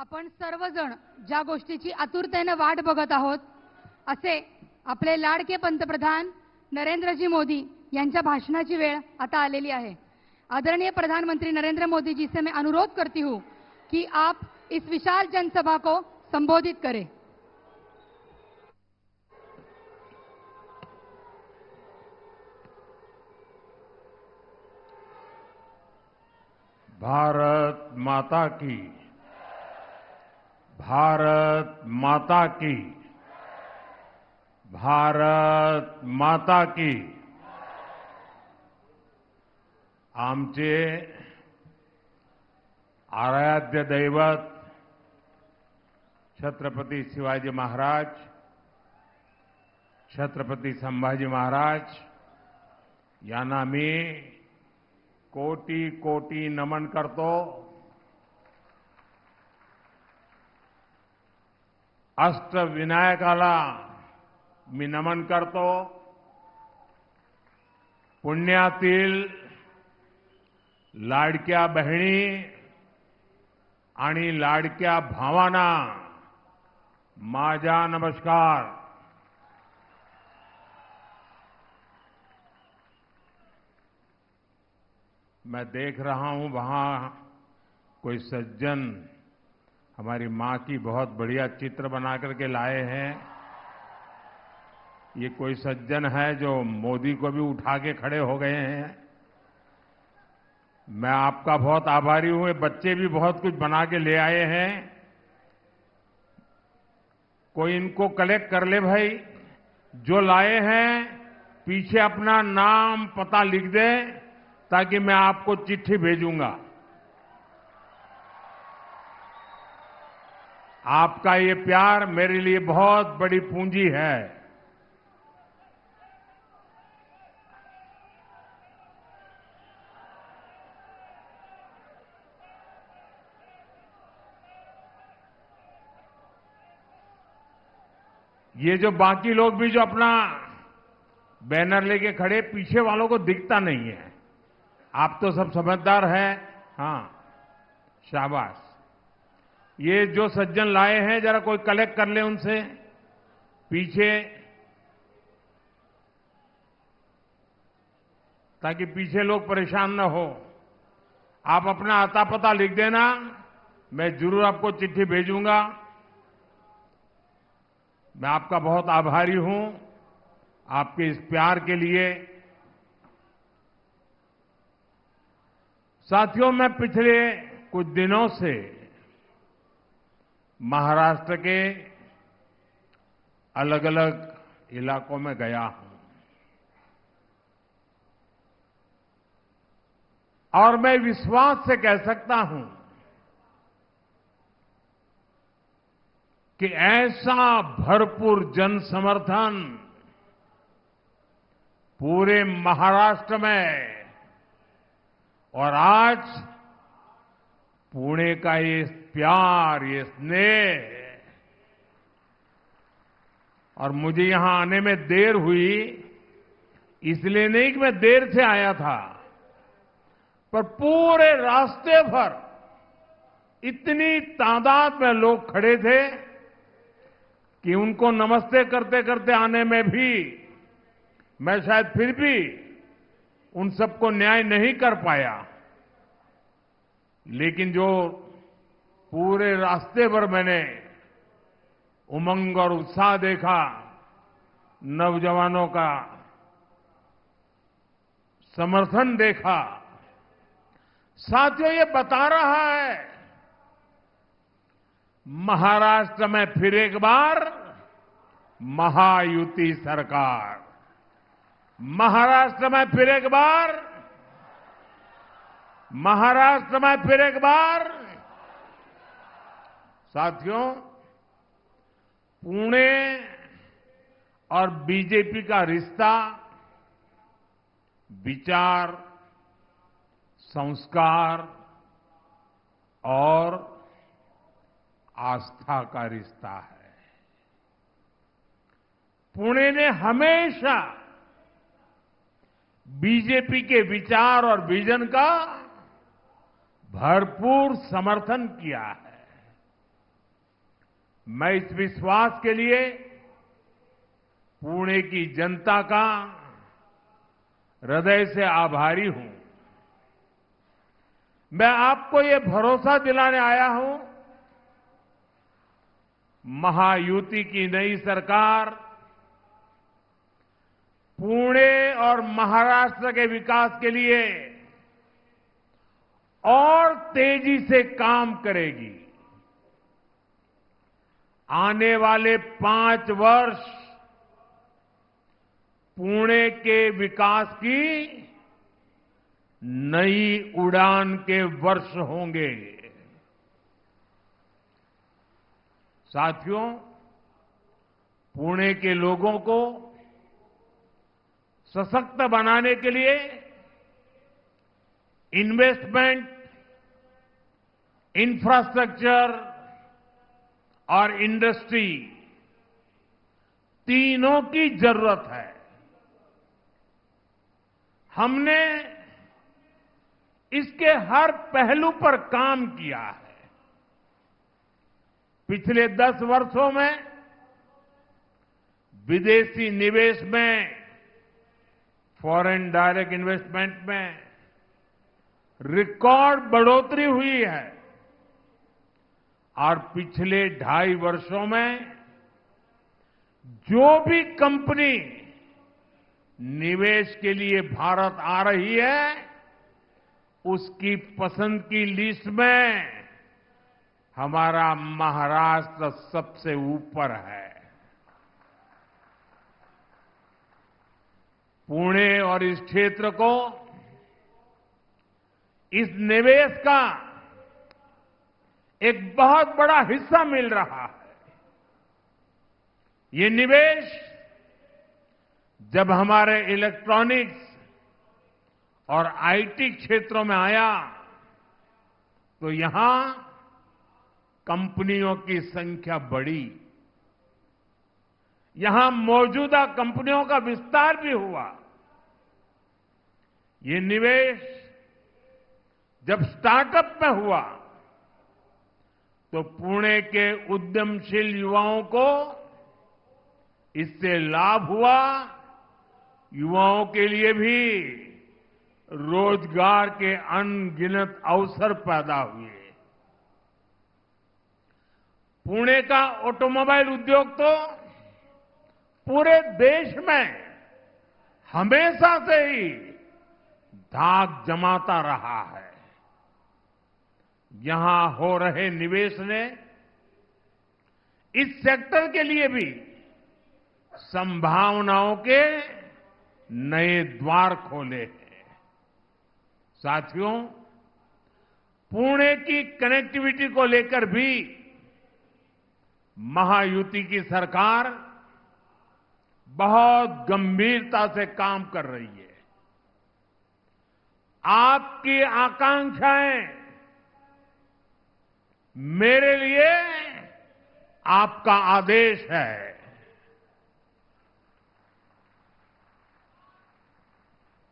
आपण सर्वजण ज्या गोष्टीची आतुरतेने वाट बघत आहोत असे आपले लाडके पंतप्रधान नरेंद्रजी मोदी यांच्या भाषणाची वेळ आता आलेली आहे। आदरणीय प्रधानमंत्री नरेंद्र मोदी जी से मैं अनुरोध करती हूं कि आप इस विशाल जनसभा को संबोधित करें। भारत माता की, भारत माता की, भारत माता की। आमचे आराध्य दैवत छत्रपती शिवाजी महाराज, छत्रपती संभाजी महाराज यांना मी कोटी कोटी नमन करतो। अष्टविनायकाला मी नमन करतो। पुण्यातील लाडक्या बहिणी आणि लाडक्या भावांना माझा नमस्कार। मैं देख रहा हूं वहां कोई सज्जन हमारी मां की बहुत बढ़िया चित्र बना करके लाए हैं। ये कोई सज्जन है जो मोदी को भी उठा के खड़े हो गए हैं। मैं आपका बहुत आभारी हूं। ये बच्चे भी बहुत कुछ बना के ले आए हैं। कोई इनको कलेक्ट कर ले भाई। जो लाए हैं पीछे अपना नाम पता लिख दे ताकि मैं आपको चिट्ठी भेजूंगा। आपका ये प्यार मेरे लिए बहुत बड़ी पूंजी है। ये जो बाकी लोग भी जो अपना बैनर लेके खड़े, पीछे वालों को दिखता नहीं है। आप तो सब समझदार हैं। हां, शाबाश। ये जो सज्जन लाए हैं जरा कोई कलेक्ट कर ले उनसे पीछे, ताकि पीछे लोग परेशान न हो। आप अपना आता पता लिख देना, मैं जरूर आपको चिट्ठी भेजूंगा। मैं आपका बहुत आभारी हूं आपके इस प्यार के लिए। साथियों, मैं पिछले कुछ दिनों से महाराष्ट्र के अलग अलग इलाकों में गया हूं और मैं विश्वास से कह सकता हूं कि ऐसा भरपूर जन समर्थन पूरे महाराष्ट्र में और आज पुणे का ये प्यार, ये स्नेह, और मुझे यहां आने में देर हुई इसलिए नहीं कि मैं देर से आया था, पर पूरे रास्ते भर इतनी तादाद में लोग खड़े थे कि उनको नमस्ते करते करते आने में भी मैं शायद फिर भी उन सबको न्याय नहीं कर पाया। लेकिन जो पूरे रास्ते भर मैंने उमंग और उत्साह देखा, नौजवानों का समर्थन देखा, साथियों ये बता रहा है महाराष्ट्र में फिर एक बार महायुति सरकार, महाराष्ट्र में फिर एक बार, महाराष्ट्र में फिर एक बार। साथियों, पुणे और बीजेपी का रिश्ता विचार, संस्कार और आस्था का रिश्ता है। पुणे ने हमेशा बीजेपी के विचार और विजन का भरपूर समर्थन किया है। मैं इस विश्वास के लिए पुणे की जनता का हृदय से आभारी हूं। मैं आपको ये भरोसा दिलाने आया हूं, महायुति की नई सरकार पुणे और महाराष्ट्र के विकास के लिए और तेजी से काम करेगी। आने वाले 5 वर्ष पुणे के विकास की नई उड़ान के वर्ष होंगे। साथियों, पुणे के लोगों को सशक्त बनाने के लिए इन्वेस्टमेंट, इंफ्रास्ट्रक्चर और इंडस्ट्री तीनों की जरूरत है। हमने इसके हर पहलू पर काम किया है। पिछले 10 वर्षों में विदेशी निवेश में, फॉरेन डायरेक्ट इन्वेस्टमेंट में रिकॉर्ड बढ़ोतरी हुई है और पिछले 2.5 वर्षों में जो भी कंपनी निवेश के लिए भारत आ रही है, उसकी पसंद की लिस्ट में हमारा महाराष्ट्र सबसे ऊपर है। पुणे और इस क्षेत्र को इस निवेश का एक बहुत बड़ा हिस्सा मिल रहा है। ये निवेश जब हमारे इलेक्ट्रॉनिक्स और आईटी क्षेत्रों में आया तो यहां कंपनियों की संख्या बढ़ी। यहां मौजूदा कंपनियों का विस्तार भी हुआ। ये निवेश जब स्टार्टअप में हुआ तो पुणे के उद्यमशील युवाओं को इससे लाभ हुआ। युवाओं के लिए भी रोजगार के अनगिनत अवसर पैदा हुए। पुणे का ऑटोमोबाइल उद्योग तो पूरे देश में हमेशा से ही धाक जमाता रहा है। यहां हो रहे निवेश ने इस सेक्टर के लिए भी संभावनाओं के नए द्वार खोले हैं। साथियों, पुणे की कनेक्टिविटी को लेकर भी महायुति की सरकार बहुत गंभीरता से काम कर रही है। आपकी आकांक्षाएं मेरे लिए आपका आदेश है।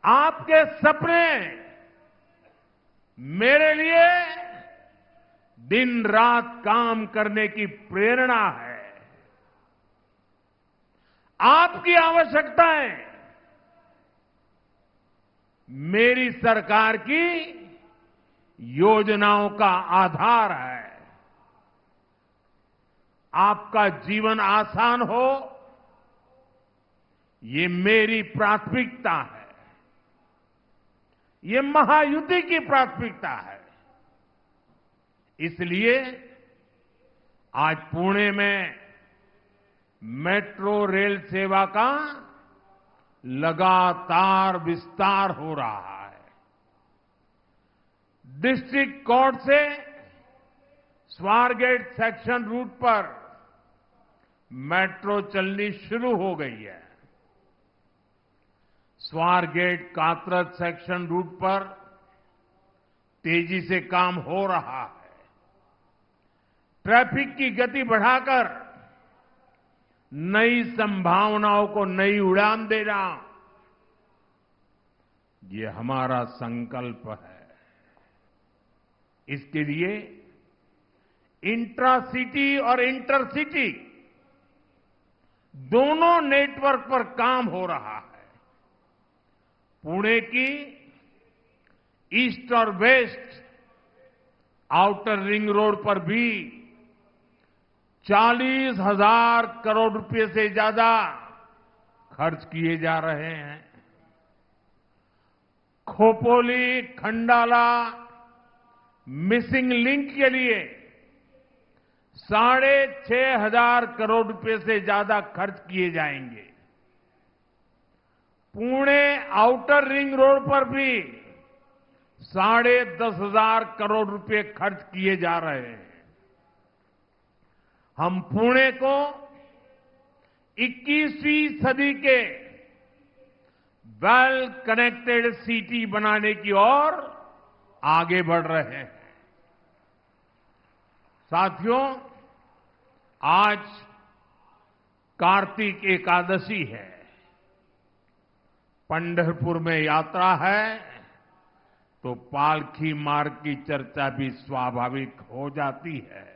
आपके सपने मेरे लिए दिन रात काम करने की प्रेरणा है। आपकी आवश्यकताएं मेरी सरकार की योजनाओं का आधार है। आपका जीवन आसान हो, ये मेरी प्राथमिकता है। ये महायुति की प्राथमिकता है। इसलिए आज पुणे में मेट्रो रेल सेवा का लगातार विस्तार हो रहा है। डिस्ट्रिक्ट कोर्ट से स्वारगेट सेक्शन रूट पर मेट्रो चलनी शुरू हो गई है। स्वारगेट कात्रज सेक्शन रूट पर तेजी से काम हो रहा है। ट्रैफिक की गति बढ़ाकर नई संभावनाओं को नई उड़ान देना, ये हमारा संकल्प है। इसके लिए इंट्रासिटी और इंटरसिटी दोनों नेटवर्क पर काम हो रहा है। पुणे की ईस्ट और वेस्ट आउटर रिंग रोड पर भी 40,000 करोड़ रुपए से ज्यादा खर्च किए जा रहे हैं। खोपोली खंडाला मिसिंग लिंक के लिए 6,500 करोड़ रुपए से ज्यादा खर्च किए जाएंगे। पुणे आउटर रिंग रोड पर भी 10,500 करोड़ रुपए खर्च किए जा रहे हैं। हम पुणे को 21वीं सदी के वेल कनेक्टेड सिटी बनाने की ओर आगे बढ़ रहे हैं। साथियों, आज कार्तिक एकादशी है, पंढरपुर में यात्रा है, तो पालकी मार्ग की चर्चा भी स्वाभाविक हो जाती है।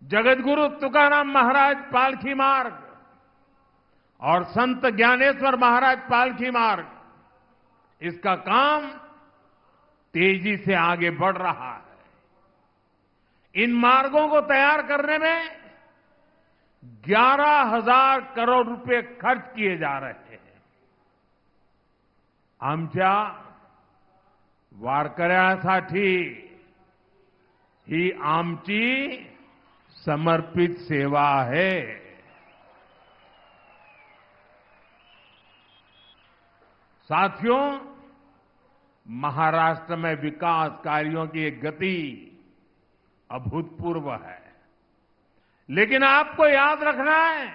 जगतगुरु तुकाराम महाराज पालकी मार्ग और संत ज्ञानेश्वर महाराज पालकी मार्ग, इसका काम तेजी से आगे बढ़ रहा है। इन मार्गों को तैयार करने में 11,000 करोड़ रुपए खर्च किए जा रहे हैं। आमच्या वारकऱ्यासाठी ही आमची समर्पित सेवा है। साथियों, महाराष्ट्र में विकास कार्यों की एक गति अभूतपूर्व है, लेकिन आपको याद रखना है,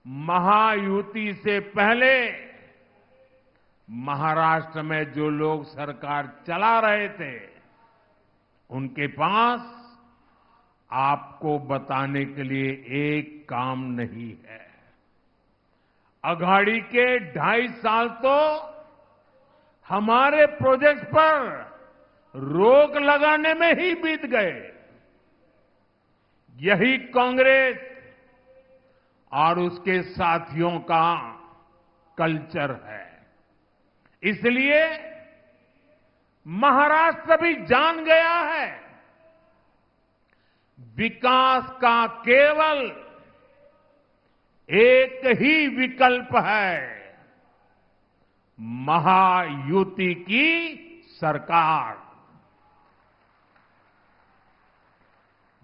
महायुति से पहले महाराष्ट्र में जो लोग सरकार चला रहे थे, उनके पास आपको बताने के लिए एक काम नहीं है। अघाड़ी के 2.5 साल तो हमारे प्रोजेक्ट पर रोक लगाने में ही बीत गए। यही कांग्रेस और उसके साथियों का कल्चर है। इसलिए महाराष्ट्र भी जान गया है, विकास का केवल एक ही विकल्प है, महायुति की सरकार।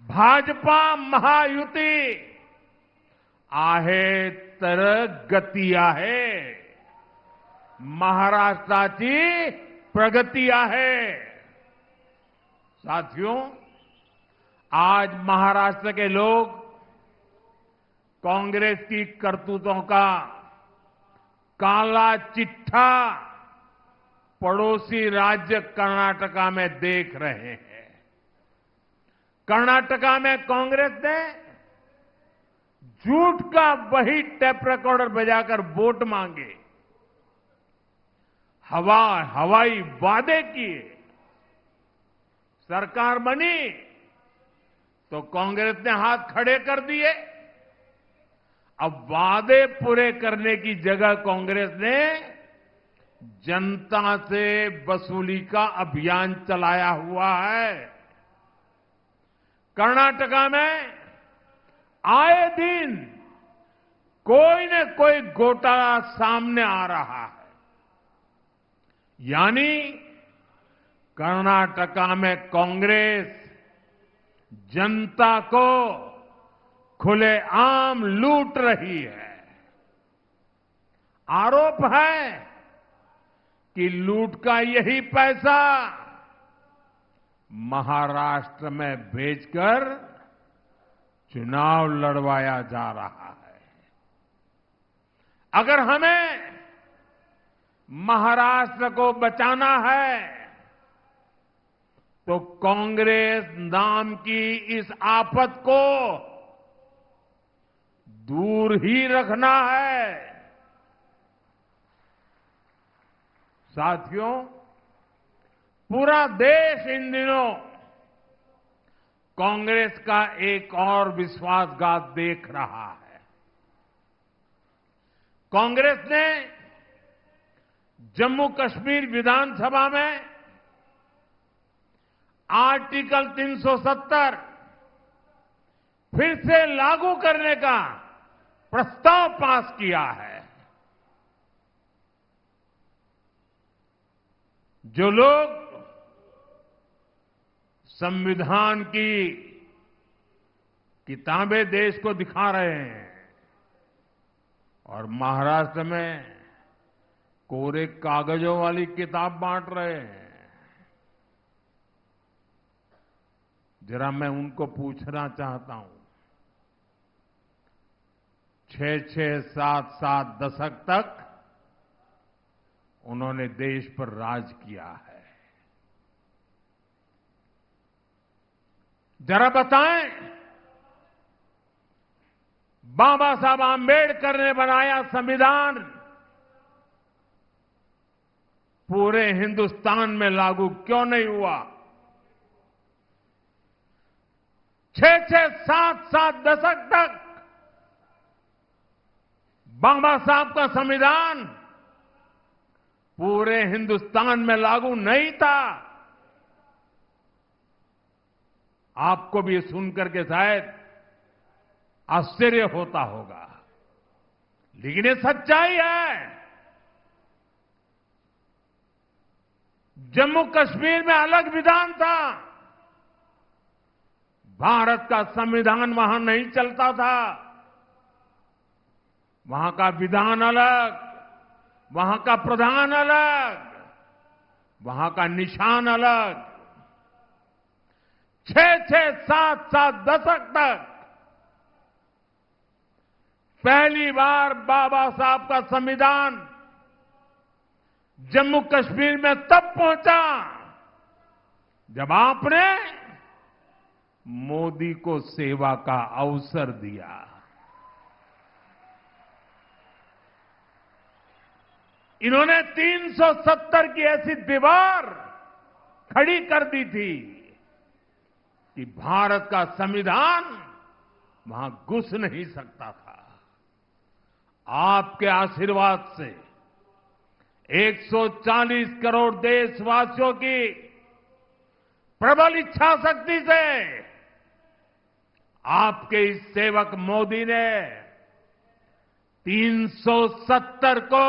भाजपा महायुती आहे तर गती आहे, महाराष्ट्राची प्रगती आहे। साथियों, आज महाराष्ट्र के लोग कांग्रेस की करतूतों का काला चिट्ठा पड़ोसी राज्य कर्नाटका में देख रहे हैं। कर्नाटका में कांग्रेस ने झूठ का वही टेप रिकॉर्डर बजाकर वोट मांगे, हवाई वादे किए। सरकार बनी तो कांग्रेस ने हाथ खड़े कर दिए। अब वादे पूरे करने की जगह कांग्रेस ने जनता से वसूली का अभियान चलाया हुआ है। कर्नाटका में आए दिन कोई न कोई घोटाला सामने आ रहा है। यानी कर्नाटका में कांग्रेस जनता को खुलेआम लूट रही है। आरोप है कि लूट का यही पैसा महाराष्ट्र में भेजकर चुनाव लड़वाया जा रहा है। अगर हमें महाराष्ट्र को बचाना है तो कांग्रेस नाम की इस आफत को दूर ही रखना है। साथियों, पूरा देश इन दिनों कांग्रेस का एक और विश्वासघात देख रहा है। कांग्रेस ने जम्मू कश्मीर विधानसभा में आर्टिकल 370 फिर से लागू करने का प्रस्ताव पास किया है। जो लोग संविधान की किताबें देश को दिखा रहे हैं और महाराष्ट्र में कोरे कागजों वाली किताब बांट रहे हैं, जरा मैं उनको पूछना चाहता हूं, 6-6, 7-7 दशक तक उन्होंने देश पर राज किया है। जरा बताएं, बाबा साहब आंबेडकर ने बनाया संविधान पूरे हिंदुस्तान में लागू क्यों नहीं हुआ? 6-6, 7-7 दशक तक बाबा साहब का संविधान पूरे हिंदुस्तान में लागू नहीं था। आपको भी सुनकर के शायद आश्चर्य होता होगा, लेकिन ये सच्चाई है। जम्मू कश्मीर में अलग विधान था, भारत का संविधान वहां नहीं चलता था। वहां का विधान अलग, वहां का प्रधान अलग, वहां का निशान अलग। 6-6, 7-7 दशक तक पहली बार बाबा साहब का संविधान जम्मू कश्मीर में तब पहुंचा जब आपने मोदी को सेवा का अवसर दिया। इन्होंने 370 की ऐसी दीवार खड़ी कर दी थी कि भारत का संविधान वहां घुस नहीं सकता था। आपके आशीर्वाद से 140 करोड़ देशवासियों की प्रबल इच्छा शक्ति से आपके इस सेवक मोदी ने 370 को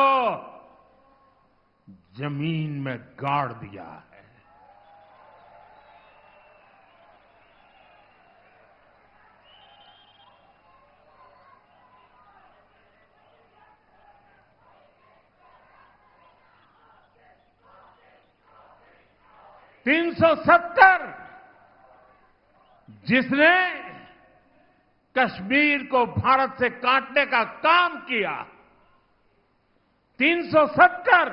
जमीन में गाड़ दिया है। तीन 370 जिसने कश्मीर को भारत से काटने का काम किया, 370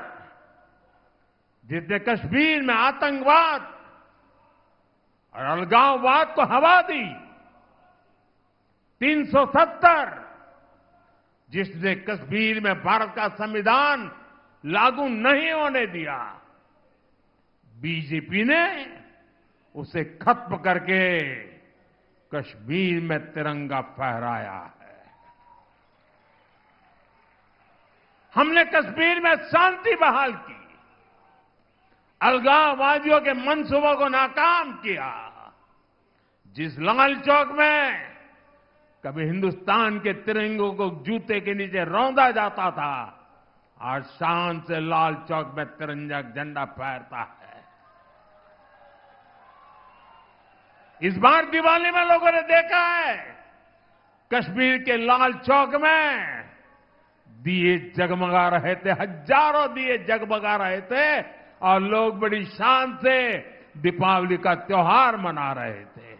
जिसने कश्मीर में आतंकवाद और अलगाववाद को हवा दी, 370 जिसने कश्मीर में भारत का संविधान लागू नहीं होने दिया, बीजेपी ने उसे खत्म करके कश्मीर में तिरंगा फहराया है। हमने कश्मीर में शांति बहाल की, अलगाववादियों के मंसूबों को नाकाम किया। जिस लाल चौक में कभी हिंदुस्तान के तिरंगों को जूते के नीचे रौंदा जाता था, आज शान से लाल चौक में तिरंगा झंडा फहरता है। इस बार दिवाली में लोगों ने देखा है, कश्मीर के लाल चौक में दिए जगमगा रहे थे, हजारों दिए जगमगा रहे थे और लोग बड़ी शान से दीपावली का त्योहार मना रहे थे।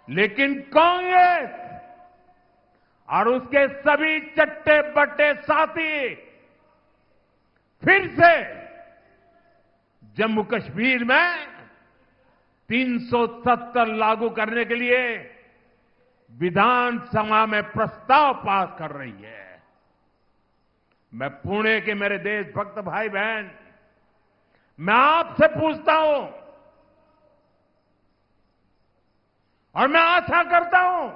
लेकिन कांग्रेस और उसके सभी चट्टे बट्टे साथी फिर से जम्मू कश्मीर में 370 लागू करने के लिए विधानसभा में प्रस्ताव पास कर रही है। मैं पुणे के मेरे देशभक्त भाई बहन, मैं आपसे पूछता हूं, और मैं आशा करता हूं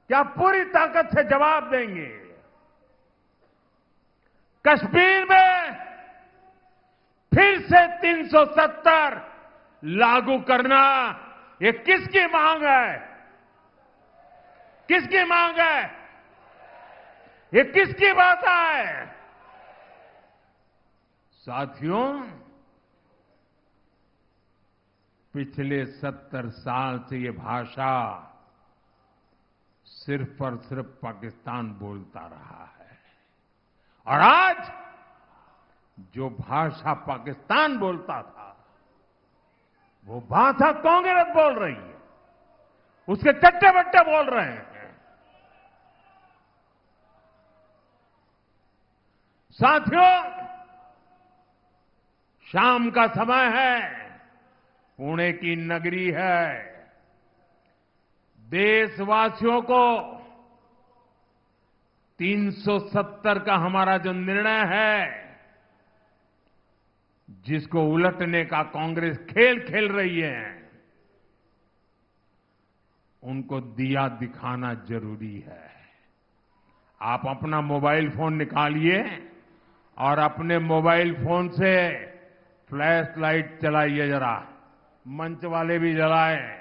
कि आप पूरी ताकत से जवाब देंगे। कश्मीर में फिर से 370 लागू करना, ये किसकी मांग है? किसकी मांग है? ये किसकी बात है? साथियों, पिछले 70 साल से ये भाषा सिर्फ और सिर्फ पाकिस्तान बोलता रहा है, और आज जो भाषा पाकिस्तान बोलता था वो भाषा कांग्रेस बोल रही है, उसके चट्टे बट्टे बोल रहे हैं। साथियों, शाम का समय है, पुणे की नगरी है। देशवासियों को 370 का हमारा जो निर्णय है, जिसको उलटने का कांग्रेस खेल खेल रही है, उनको दिया दिखाना जरूरी है। आप अपना मोबाइल फोन निकालिए और अपने मोबाइल फोन से फ्लैश लाइट चलाइए जरा, मंच वाले भी जलाएं।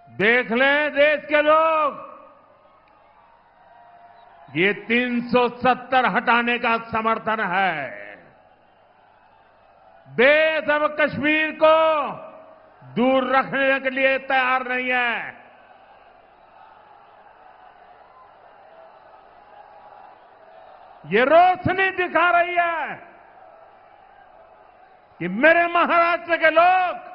देख लें देश के लोग, ये 370 हटाने का समर्थन है। देश अब कश्मीर को दूर रखने के लिए तैयार नहीं है। ये रोशनी दिखा रही है कि मेरे महाराष्ट्र के लोग,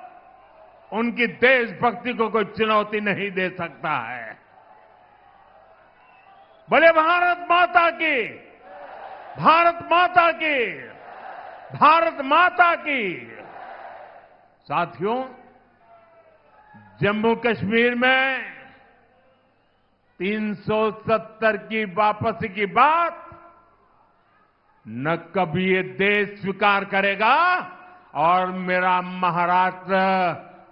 उनकी देशभक्ति को कोई चुनौती नहीं दे सकता है। बोले भारत माता की, भारत माता की, भारत माता की। साथियों, जम्मू कश्मीर में 370 की वापसी की बात न कभी ये देश स्वीकार करेगा, और मेरा महाराष्ट्र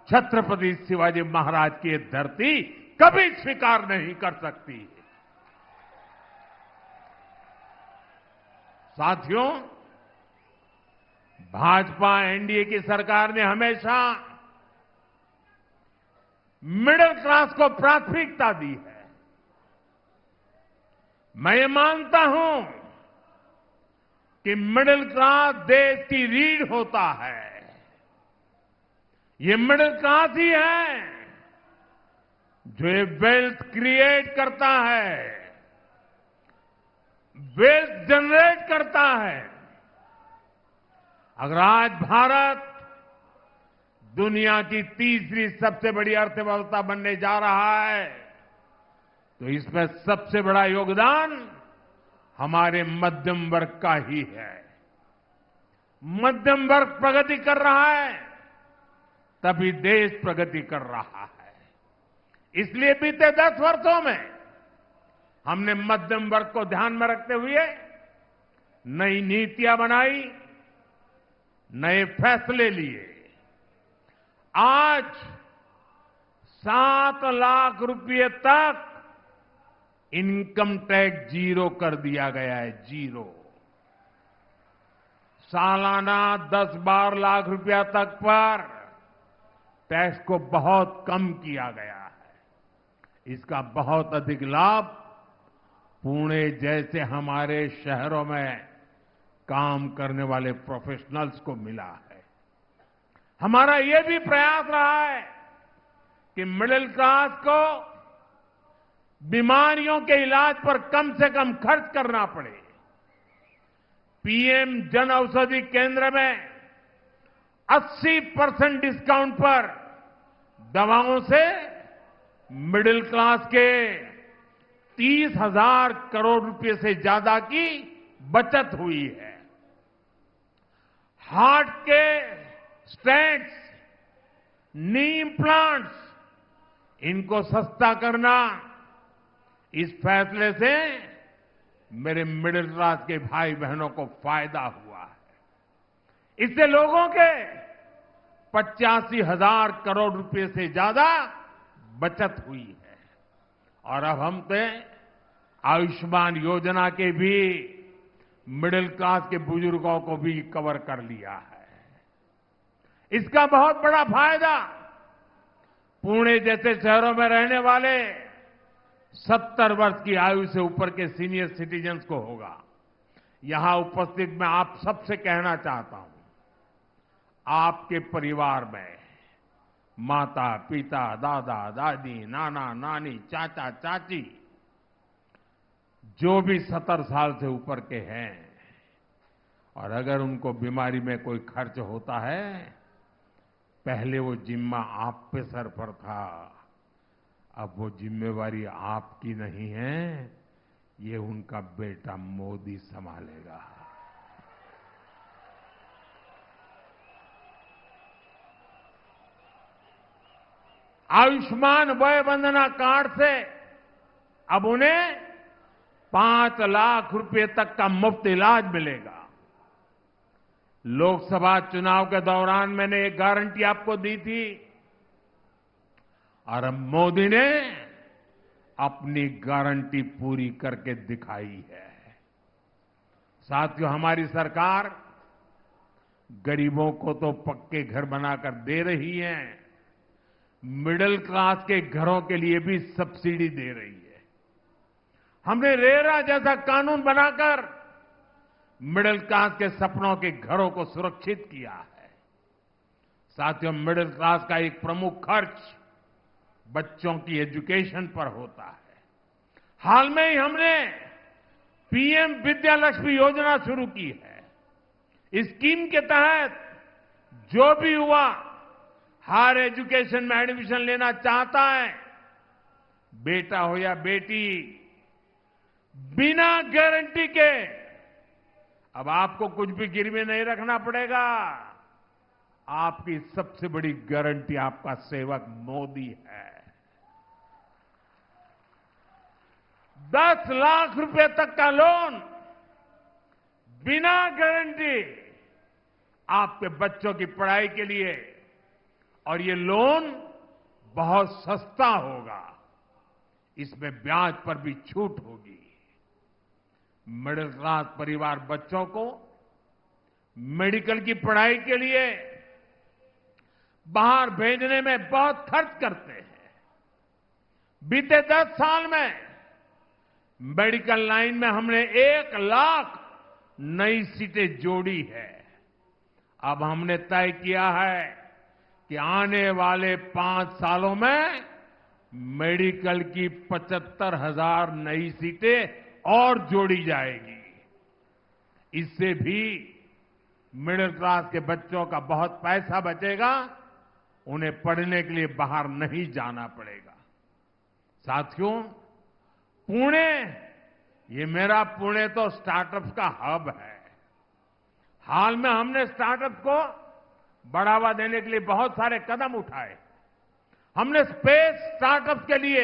छत्रपति शिवाजी महाराज की ये धरती कभी स्वीकार नहीं कर सकती। साथियों, भाजपा एनडीए की सरकार ने हमेशा मिडिल क्लास को प्राथमिकता दी है। मैं ये मानता हूं कि मिडिल क्लास देश की रीढ़ होता है। ये मिडिल क्लास ही है जो ये वेल्थ क्रिएट करता है, वेल्थ जनरेट करता है। अगर आज भारत दुनिया की तीसरी सबसे बड़ी अर्थव्यवस्था बनने जा रहा है, तो इसमें सबसे बड़ा योगदान हमारे मध्यम वर्ग का ही है। मध्यम वर्ग प्रगति कर रहा है, तभी देश प्रगति कर रहा है। इसलिए बीते 10 वर्षों में हमने मध्यम वर्ग को ध्यान में रखते हुए नई नीतियां बनाई, नए फैसले लिए। आज 7 लाख रुपए तक इनकम टैक्स जीरो कर दिया गया है, जीरो। सालाना 10-12 लाख रुपया तक पर टैक्स को बहुत कम किया गया है। इसका बहुत अधिक लाभ पुणे जैसे हमारे शहरों में काम करने वाले प्रोफेशनल्स को मिला है। हमारा यह भी प्रयास रहा है कि मिडिल क्लास को बीमारियों के इलाज पर कम से कम खर्च करना पड़े। पीएम जन औषधि केंद्र में 80% डिस्काउंट पर दवाओं से मिडिल क्लास के 30,000 करोड़ रुपए से ज्यादा की बचत हुई है। हार्ट के स्टेंट्स, नी इम्प्लांट्स, इनको सस्ता करना, इस फैसले से मेरे मिडिल क्लास के भाई बहनों को फायदा हुआ है। इससे लोगों के 85,000 करोड़ रुपए से ज्यादा बचत हुई है। और अब हमने आयुष्मान योजना के भी मिडिल क्लास के बुजुर्गों को भी कवर कर लिया है। इसका बहुत बड़ा फायदा पुणे जैसे शहरों में रहने वाले 70 वर्ष की आयु से ऊपर के सीनियर सिटीजन्स को होगा। यहां उपस्थित मैं आप सबसे कहना चाहता हूं, आपके परिवार में माता, पिता, दादा, दादी, नाना, नानी, चाचा, चाची जो भी 70 साल से ऊपर के हैं और अगर उनको बीमारी में कोई खर्च होता है, पहले वो जिम्मा आप पे सर पर था, अब वो जिम्मेवारी आपकी नहीं है, ये उनका बेटा मोदी संभालेगा। आयुष्मान वय वंदना कार्ड से अब उन्हें 5 लाख रुपए तक का मुफ्त इलाज मिलेगा। लोकसभा चुनाव के दौरान मैंने एक गारंटी आपको दी थी और अब मोदी ने अपनी गारंटी पूरी करके दिखाई है। साथियों, हमारी सरकार गरीबों को तो पक्के घर बनाकर दे रही है, मिडिल क्लास के घरों के लिए भी सब्सिडी दे रही है। हमने रेरा जैसा कानून बनाकर मिडिल क्लास के सपनों के घरों को सुरक्षित किया है। साथियों, मिडिल क्लास का एक प्रमुख खर्च बच्चों की एजुकेशन पर होता है। हाल में ही हमने पीएम विद्यालक्ष्मी योजना शुरू की है। इस स्कीम के तहत जो भी युवा हायर एजुकेशन में एडमिशन लेना चाहता है, बेटा हो या बेटी, बिना गारंटी के अब आपको कुछ भी गिरवी नहीं रखना पड़ेगा। आपकी सबसे बड़ी गारंटी आपका सेवक मोदी है। 10 लाख रुपए तक का लोन बिना गारंटी आपके बच्चों की पढ़ाई के लिए, और ये लोन बहुत सस्ता होगा, इसमें ब्याज पर भी छूट होगी। मिडिल क्लास परिवार बच्चों को मेडिकल की पढ़ाई के लिए बाहर भेजने में बहुत खर्च करते हैं। बीते 10 साल में मेडिकल लाइन में हमने 1 लाख नई सीटें जोड़ी है। अब हमने तय किया है कि आने वाले 5 सालों में मेडिकल की 75,000 नई सीटें और जोड़ी जाएगी। इससे भी मिडिल क्लास के बच्चों का बहुत पैसा बचेगा, उन्हें पढ़ने के लिए बाहर नहीं जाना पड़ेगा। साथियों, पुणे, ये मेरा पुणे तो स्टार्टअप का हब है। हाल में हमने स्टार्टअप को बढ़ावा देने के लिए बहुत सारे कदम उठाए। हमने स्पेस स्टार्टअप के लिए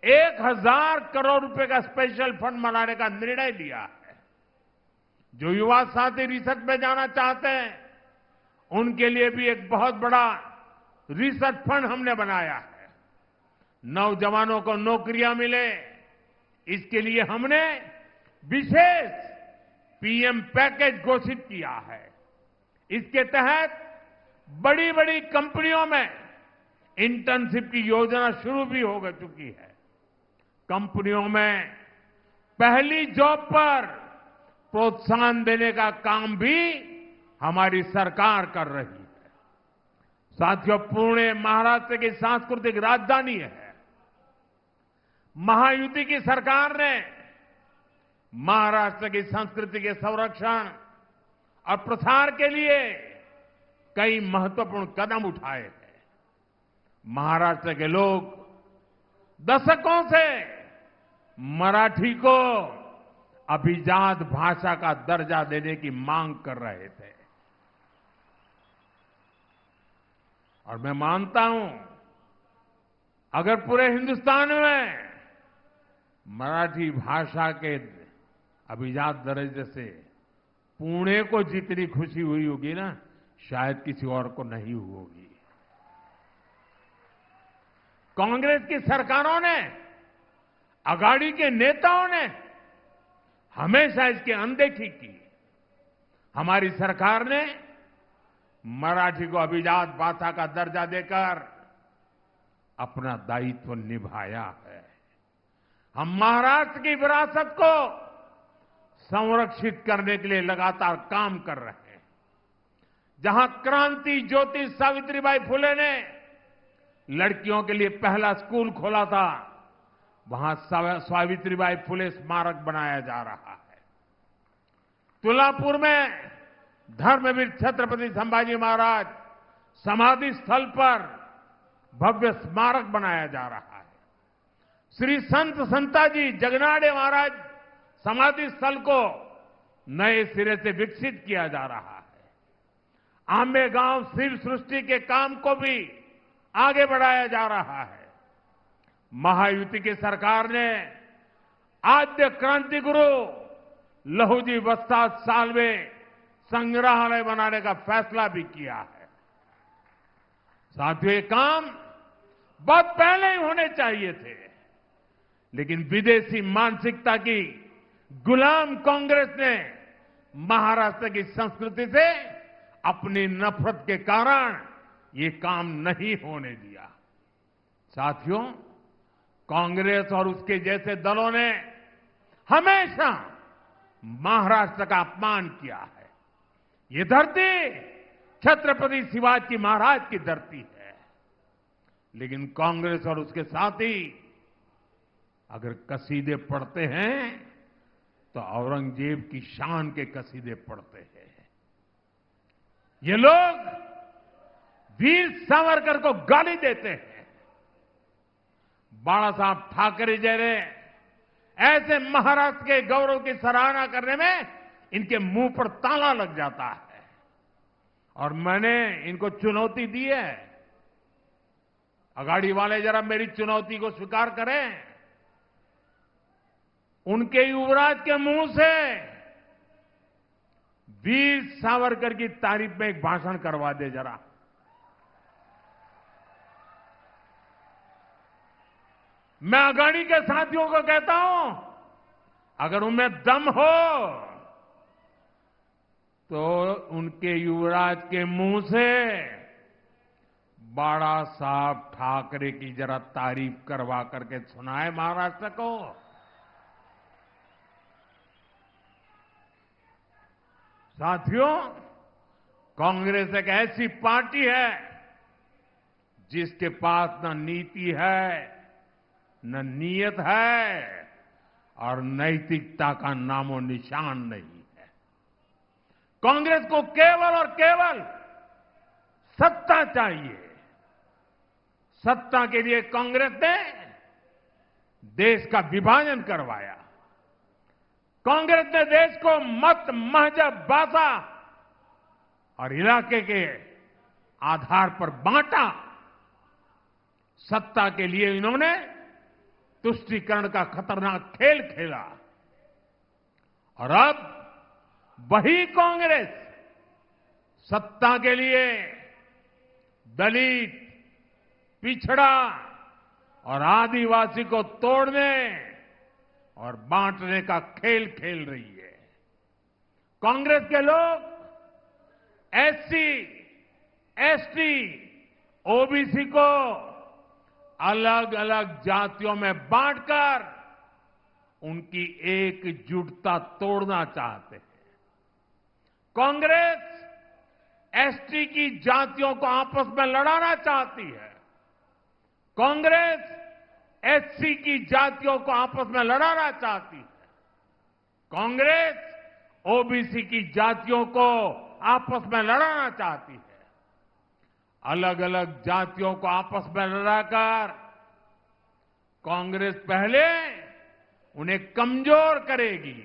1,000 करोड़ रुपए का स्पेशल फंड बनाने का निर्णय लिया है। जो युवा साथी रिसर्च में जाना चाहते हैं, उनके लिए भी एक बहुत बड़ा रिसर्च फंड हमने बनाया है। नौजवानों को नौकरियां मिले, इसके लिए हमने विशेष पीएम पैकेज घोषित किया है। इसके तहत बड़ी बड़ी कंपनियों में इंटर्नशिप की योजना शुरू भी हो चुकी है। कंपनियों में पहली जॉब पर प्रोत्साहन देने का काम भी हमारी सरकार कर रही है। साथियों, पुणे महाराष्ट्र की सांस्कृतिक राजधानी है। महायुति की सरकार ने महाराष्ट्र की संस्कृति के संरक्षण और प्रसार के लिए कई महत्वपूर्ण कदम उठाए हैं। महाराष्ट्र के लोग दशकों से मराठी को अभिजात भाषा का दर्जा देने की मांग कर रहे थे, और मैं मानता हूं, अगर पूरे हिंदुस्तान में मराठी भाषा के अभिजात दर्जे से पुणे को जितनी खुशी हुई होगी ना, शायद किसी और को नहीं होगी। कांग्रेस की सरकारों ने, अघाड़ी के नेताओं ने हमेशा इसकी अनदेखी की। हमारी सरकार ने मराठी को अभिजात भाषा का दर्जा देकर अपना दायित्व निभाया है। हम महाराष्ट्र की विरासत को संरक्षित करने के लिए लगातार काम कर रहे हैं। जहां क्रांति ज्योति सावित्रीबाई फुले ने लड़कियों के लिए पहला स्कूल खोला था, वहां सावित्रीबाई फुले स्मारक बनाया जा रहा है। तुलापुर में धर्मवीर छत्रपति संभाजी महाराज समाधि स्थल पर भव्य स्मारक बनाया जा रहा है। श्री संत संताजी जगनाड़े महाराज समाधि स्थल को नए सिरे से विकसित किया जा रहा है। आंबेगांव शिव सृष्टि के काम को भी आगे बढ़ाया जा रहा है। महायुति की सरकार ने आद्य क्रांति गुरु लहूजी वस्ताद साल्वे संग्रहालय बनाने का फैसला भी किया है। साथियों, ये काम बहुत पहले ही होने चाहिए थे, लेकिन विदेशी मानसिकता की गुलाम कांग्रेस ने महाराष्ट्र की संस्कृति से अपनी नफरत के कारण ये काम नहीं होने दिया। साथियों, कांग्रेस और उसके जैसे दलों ने हमेशा महाराष्ट्र का अपमान किया है। ये धरती छत्रपति शिवाजी महाराज की धरती है, लेकिन कांग्रेस और उसके साथी अगर कसीदे पढ़ते हैं तो औरंगजेब की शान के कसीदे पढ़ते हैं। ये लोग वीर सावरकर को गाली देते हैं। बाला साहब ठाकरे जैसे ऐसे महाराष्ट्र के गौरव की सराहना करने में इनके मुंह पर ताला लग जाता है। और मैंने इनको चुनौती दी है, अघाड़ी वाले जरा मेरी चुनौती को स्वीकार करें। उनके युवराज के मुंह से वीर सावरकर की तारीफ में एक भाषण करवा दे जरा। मैं अघाड़ी के साथियों को कहता हूं, अगर उनमें दम हो तो उनके युवराज के मुंह से बाला साहब ठाकरे की जरा तारीफ करवा करके सुनाए महाराष्ट्र को। साथियों, कांग्रेस एक ऐसी पार्टी है जिसके पास न नीति है, न नीयत है और नैतिकता का नामो निशान नहीं है। कांग्रेस को केवल और केवल सत्ता चाहिए। सत्ता के लिए कांग्रेस ने देश का विभाजन करवाया। कांग्रेस ने देश को मत, मजहब, भाषा और इलाके के आधार पर बांटा। सत्ता के लिए इन्होंने तुष्टीकरण का खतरनाक खेल खेला। और अब वही कांग्रेस सत्ता के लिए दलित, पिछड़ा और आदिवासी को तोड़ने और बांटने का खेल खेल रही है। कांग्रेस के लोग एससी, एसटी, ओबीसी को अलग अलग जातियों में बांटकर उनकी एकजुटता तोड़ना चाहते हैं। कांग्रेस एसटी की जातियों को आपस में लड़ाना चाहती है। कांग्रेस एससी की जातियों को आपस में लड़ाना चाहती है। कांग्रेस ओबीसी की जातियों को आपस में लड़ाना चाहती है। अलग अलग जातियों को आपस में लड़ाकर कांग्रेस पहले उन्हें कमजोर करेगी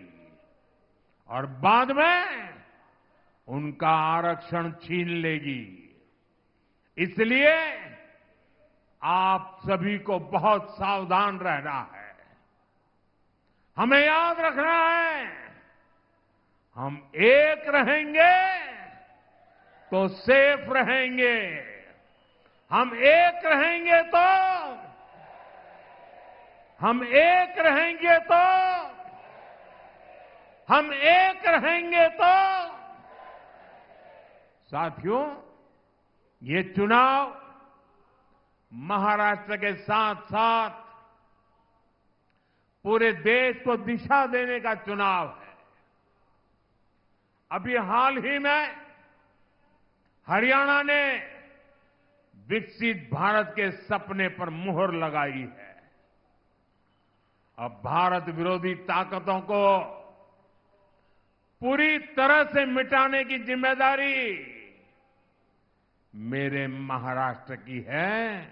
और बाद में उनका आरक्षण छीन लेगी। इसलिए आप सभी को बहुत सावधान रहना है। हमें याद रखना है, हम एक रहेंगे तो सेफ रहेंगे, हम एक रहेंगे तो हम एक रहेंगे तो हम एक रहेंगे तो साथियों, ये चुनाव महाराष्ट्र के साथ साथ पूरे देश को दिशा देने का चुनाव है। अभी हाल ही में हरियाणा ने विकसित भारत के सपने पर मुहर लगाई है। अब भारत विरोधी ताकतों को पूरी तरह से मिटाने की जिम्मेदारी मेरे महाराष्ट्र की है,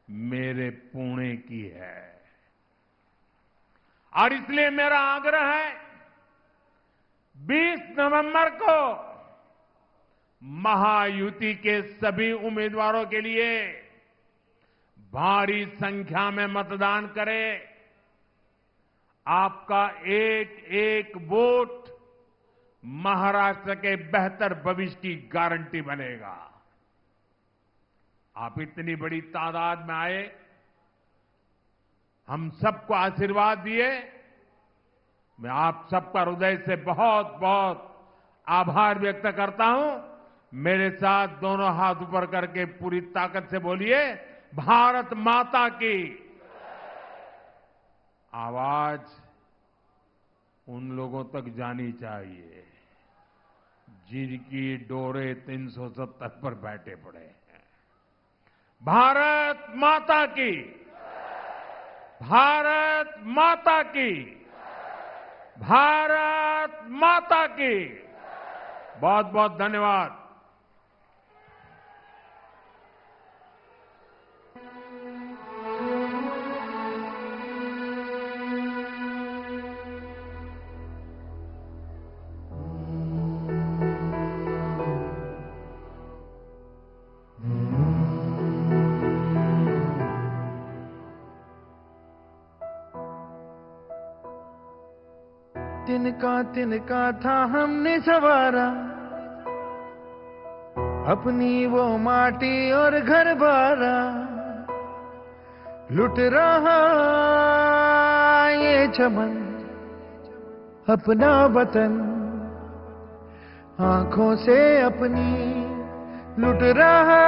मेरे पुणे की है। और इसलिए मेरा आग्रह है, 20 नवंबर को महायुति के सभी उम्मीदवारों के लिए भारी संख्या में मतदान करें। आपका एक एक वोट महाराष्ट्र के बेहतर भविष्य की गारंटी बनेगा। आप इतनी बड़ी तादाद में आए, हम सबको आशीर्वाद दिए। मैं आप सबका हृदय से बहुत बहुत आभार व्यक्त करता हूं। मेरे साथ दोनों हाथ ऊपर करके पूरी ताकत से बोलिए, भारत माता की। आवाज उन लोगों तक जानी चाहिए जिनकी डोरे 370 पर बैठे पड़े हैं। भारत माता की, भारत माता की, भारत माता की। बहुत बहुत धन्यवाद। तिनका था हमने सवारा, अपनी वो माटी और घर बारा। लुट रहा ये चमन अपना वतन, आंखों से अपनी लुट रहा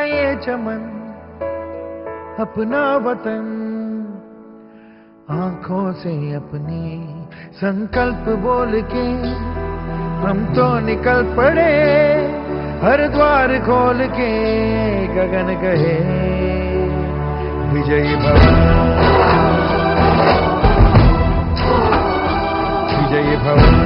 ये चमन अपना वतन, आंखों से अपनी। संकल्प बोल के हम तो निकल पड़े, हर द्वार खोल के गगन गए। विजयी भव, विजयी भव।